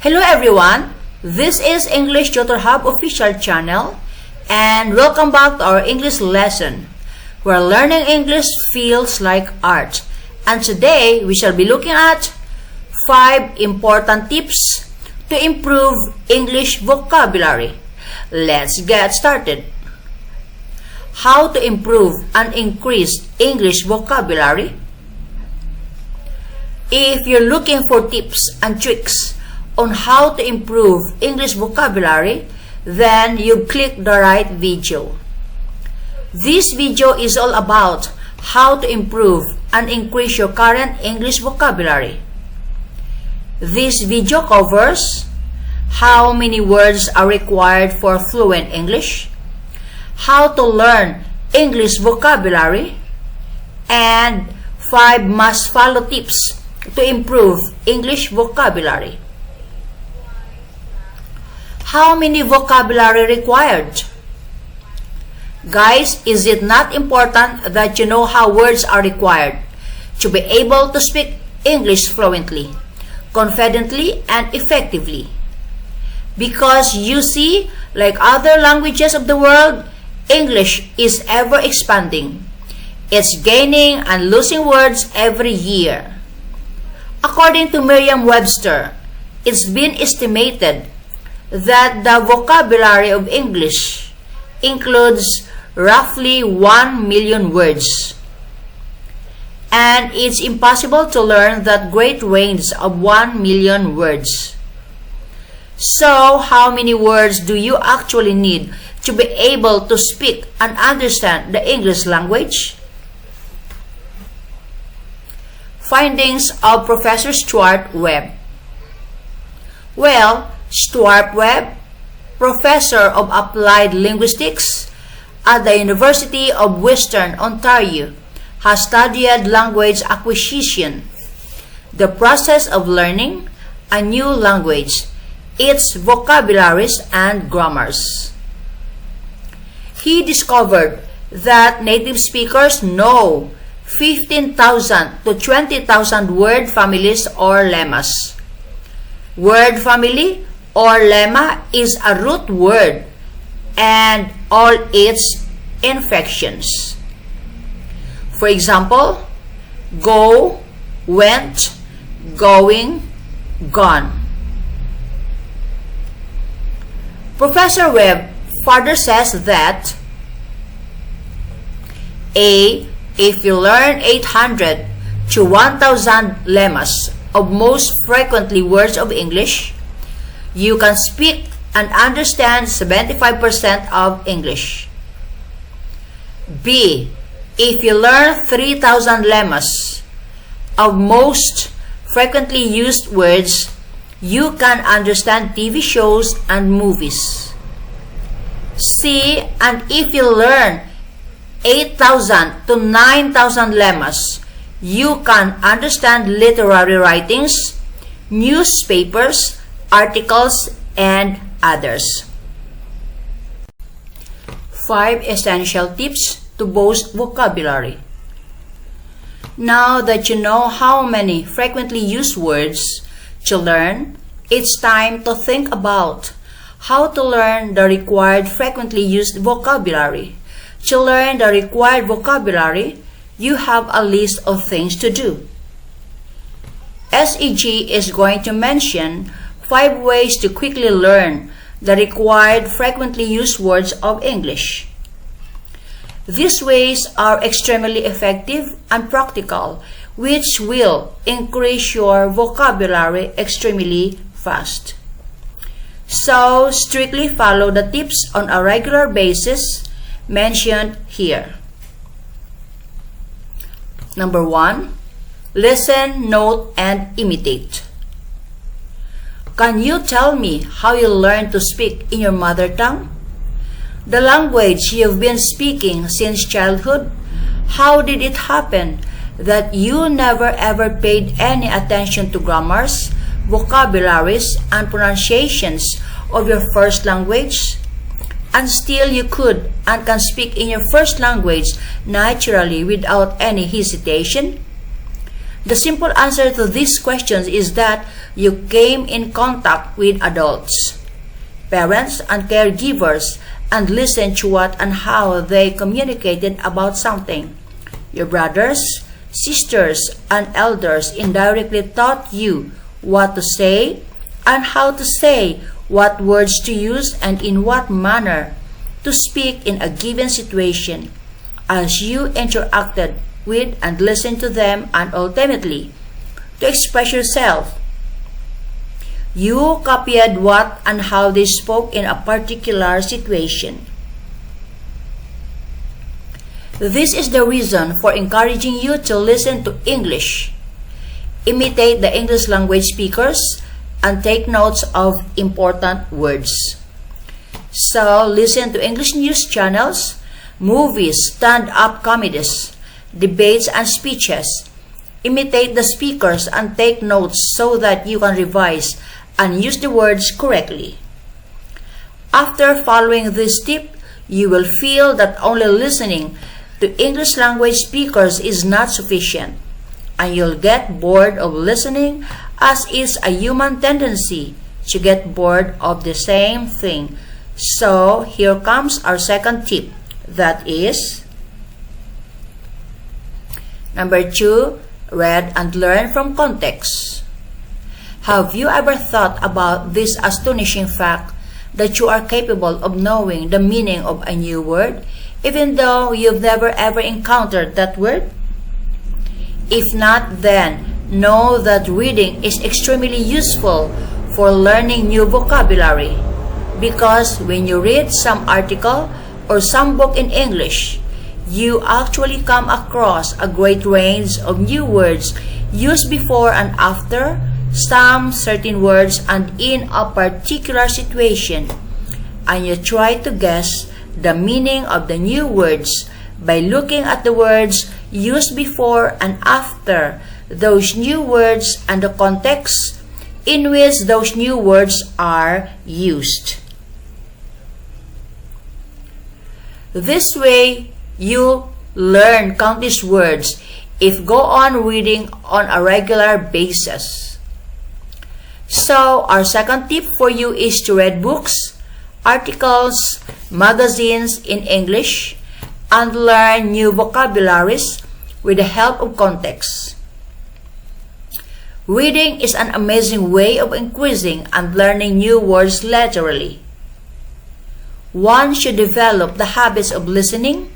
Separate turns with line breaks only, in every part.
Hello everyone, this is English Tutor Hub official channel and welcome back to our English lesson where learning English feels like art. And today we shall be looking at 5 important tips to improve English vocabulary. Let's get started. How to improve and increase English vocabulary? If you're looking for tips and tricks on how to improve English vocabulary, then you've clicked the right video. This video is all about how to improve and increase your current English vocabulary. This video covers how many words are required for fluent English, how to learn English vocabulary, and 5 must-follow tips to improve English vocabulary. How many vocabulary required? Guys, is it not important that you know how words are required to be able to speak English fluently, confidently, and effectively? Because you see, like other languages of the world, English is ever expanding. It's gaining and losing words every year. According to Merriam-Webster, it's been estimated that the vocabulary of English includes roughly 1 million words. And it's impossible to learn that great range of 1 million words. So, how many words do you actually need to be able to speak and understand the English language? Findings of Professor Stuart Webb. Well, Stuart Webb, Professor of Applied Linguistics at the University of Western Ontario, has studied language acquisition, the process of learning a new language, its vocabularies and grammars. He discovered that native speakers know 15,000 to 20,000 word families or lemmas. Word family or lemma is a root word and all its inflections. For example, go, went, going, gone. Professor Webb further says that if you learn 800 to 1,000 lemmas of most frequently words of English, you can speak and understand 75% of English. B. If you learn 3,000 lemmas of most frequently used words, you can understand TV shows and movies. C. And if you learn 8,000 to 9,000 lemmas, you can understand literary writings, newspapers, articles, and others. 5 essential tips to boost vocabulary. Now that you know how many frequently used words to learn, it's time to think about how to learn the required frequently used vocabulary. To learn the required vocabulary, you have a list of things to do. SEG is going to mention 5 ways to quickly learn the required frequently used words of English. These ways are extremely effective and practical, which will increase your vocabulary extremely fast. So, strictly follow the tips on a regular basis mentioned here. Number 1. Listen, note, and imitate. Can you tell me how you learned to speak in your mother tongue? The language you've been speaking since childhood? How did it happen that you never ever paid any attention to grammars, vocabularies, and pronunciations of your first language? And still you could and can speak in your first language naturally without any hesitation? The simple answer to these questions is that you came in contact with adults, parents, and caregivers and listened to what and how they communicated about something. Your brothers, sisters, and elders indirectly taught you what to say and how to say, what words to use, and in what manner to speak in a given situation as you interacted with and listened to them, and ultimately to express yourself. You copied what and how they spoke in a particular situation. This is the reason for encouraging you to listen to English, imitate the English language speakers, and take notes of important words. So, listen to English news channels, movies, stand-up comedies, debates, and speeches. Imitate the speakers and take notes so that you can revise and use the words correctly. After following this tip, you will feel that only listening to English language speakers is not sufficient, and you'll get bored of listening, as is a human tendency to get bored of the same thing. So, here comes our second tip. That is, number 2, read and learn from context. Have you ever thought about this astonishing fact that you are capable of knowing the meaning of a new word, even though you've never ever encountered that word? If not, then know that reading is extremely useful for learning new vocabulary, because when you read some article or some book in English, you actually come across a great range of new words used before and after some certain words and in a particular situation, and you try to guess the meaning of the new words by looking at the words used before and after those new words and the context in which those new words are used. This way, you learn countless words if go on reading on a regular basis. So, our second tip for you is to read books, articles, magazines in English, and learn new vocabularies with the help of context. Reading is an amazing way of increasing and learning new words laterally. One should develop the habits of listening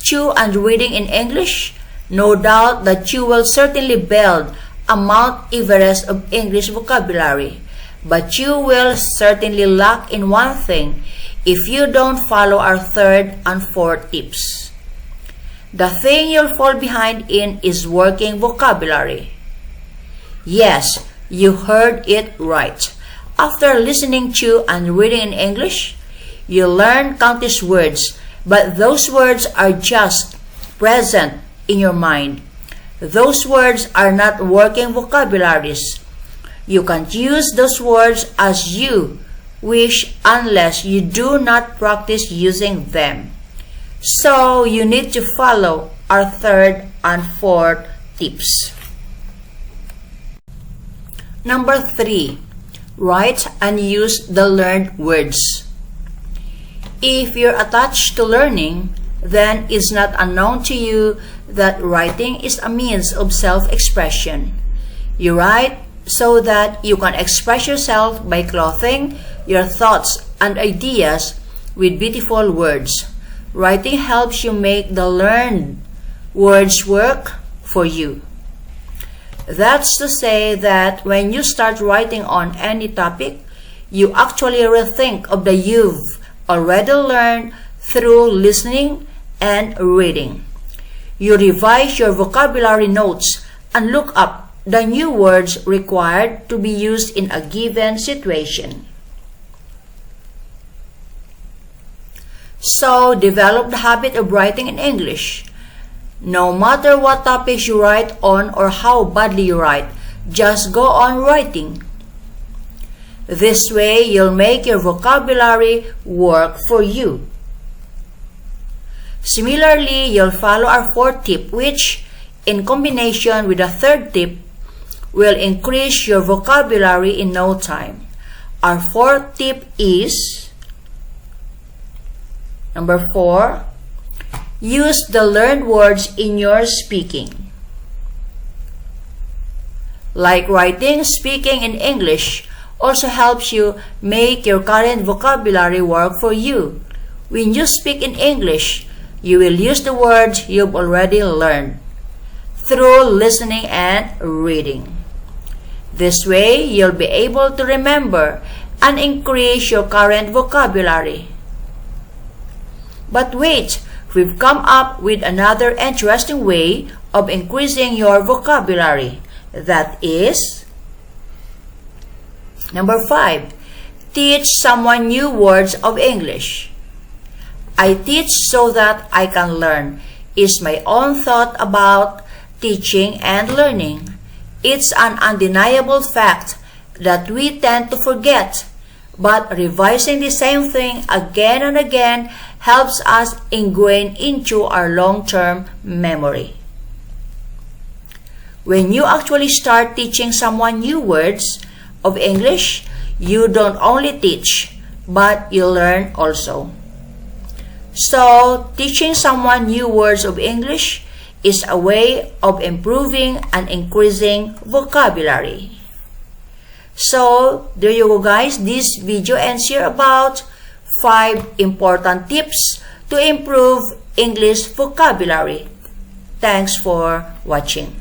to and reading in English. No doubt that you will certainly build a Mount Everest of English vocabulary, but you will certainly lack in one thing if you don't follow our third and fourth tips. The thing you'll fall behind in is working vocabulary. Yes, you heard it right. After listening to and reading in English, you learn countless words, but those words are just present in your mind. Those words are not working vocabularies. You can't use those words as you wish unless you do not practice using them. So you need to follow our third and fourth tips. Number 3, write and use the learned words. If you're attached to learning, then it's not unknown to you that writing is a means of self-expression. You write so that you can express yourself by clothing your thoughts and ideas with beautiful words. Writing helps you make the learned words work for you. That's to say that when you start writing on any topic, you actually rethink of the you've already learned through listening and reading. You revise your vocabulary notes and look up the new words required to be used in a given situation. So, develop the habit of writing in English. No matter what topics you write on or how badly you write, just go on writing. This way, you'll make your vocabulary work for you. Similarly, you'll follow our fourth tip, which in combination with a third tip, will increase your vocabulary in no time. Our fourth tip is, number 4, use the learned words in your speaking. Like writing, speaking in English also helps you make your current vocabulary work for you. When you speak in English, you will use the words you've already learned through listening and reading. This way, you'll be able to remember and increase your current vocabulary. But wait, we've come up with another interesting way of increasing your vocabulary. That is, number 5, teach someone new words of English. I teach so that I can learn is my own thought about teaching and learning. It's an undeniable fact that we tend to forget, but revising the same thing again and again helps us ingrain into our long-term memory. When you actually start teaching someone new words of English, you don't only teach, but you learn also. So, teaching someone new words of English is a way of improving and increasing vocabulary. So, there you go guys. This video ends here about 5 important tips to improve English vocabulary. Thanks for watching.